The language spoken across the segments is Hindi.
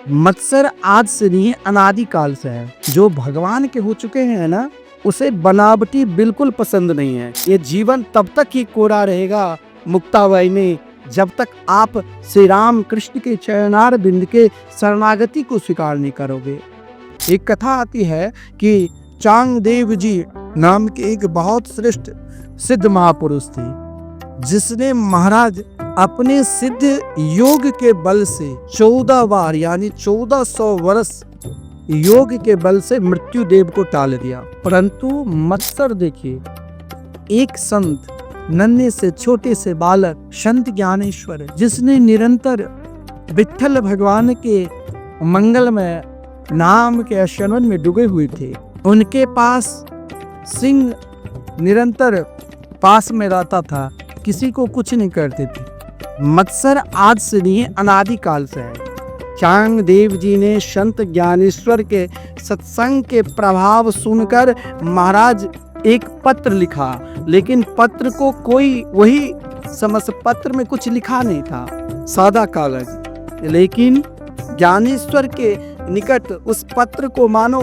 मत्सर आज से नहीं अनादि काल से है। जो भगवान के हो चुके हैं ना, उसे बनावटी बिल्कुल पसंद नहीं है। ये जीवन तब तक ही कोरा रहेगा मुक्ताबाई में, जब तक आप श्री राम कृष्ण के चरणार बिंद के शरणागति को स्वीकार नहीं करोगे। एक कथा आती है कि चांगदेव जी नाम के एक बहुत श्रेष्ठ सिद्ध महापुरुष थे, जिसने महाराज अपने सिद्ध योग के बल से 14 बार यानी 1400 वर्ष योग के बल से मृत्यु देव को टाल दिया। परंतु मत्सर देखिए, एक संत, नन्हे से छोटे से बालक संत ज्ञानेश्वर, जिसने निरंतर विठ्ठल भगवान के मंगलमय नाम के आश्रवन में डूबे हुए थे, उनके पास सिंह निरंतर पास में रहता था, किसी को कुछ नहीं करते थे। मत्सर आज से नहीं अनादि काल से है। चांगदेव जी ने संत ज्ञानेश्वर के सत्संग के प्रभाव सुनकर महाराज एक पत्र लिखा, लेकिन पत्र को कोई वही समझ, पत्र में कुछ लिखा नहीं था, सादा कागज। लेकिन ज्ञानेश्वर के निकट उस पत्र को मानो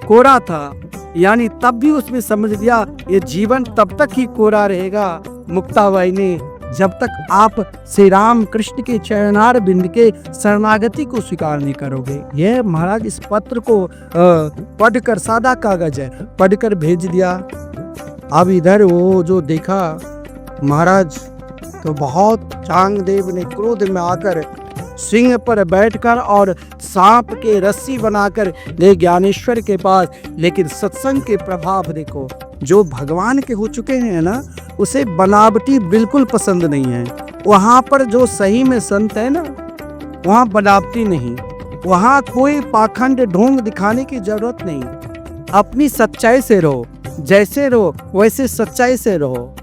कोरा था, यानी तब भी उसमें समझ लिया ये जीवन तब तक ही कोरा रहेगा मुक्ताबाई ने, जब तक आप श्री राम कृष्ण के चरणार बिंद के शरणागति को स्वीकार नहीं करोगे। यह महाराज इस पत्र को पढ़कर, सादा कागज है, पढ़कर भेज दिया। अब इधर वो जो देखा महाराज, तो बहुत चांगदेव ने क्रोध में आकर सिंह पर बैठकर और सांप के रस्सी बनाकर ले ज्ञानेश्वर के पास। लेकिन सत्संग के प्रभाव देखो, जो भगवान के हो चुके हैं ना, उसे बनावटी बिल्कुल पसंद नहीं है। वहाँ पर जो सही में संत है ना, वहाँ बनावटी नहीं, वहाँ कोई पाखंड ढोंग दिखाने की जरूरत नहीं। अपनी सच्चाई से रहो, जैसे रहो वैसे सच्चाई से रहो।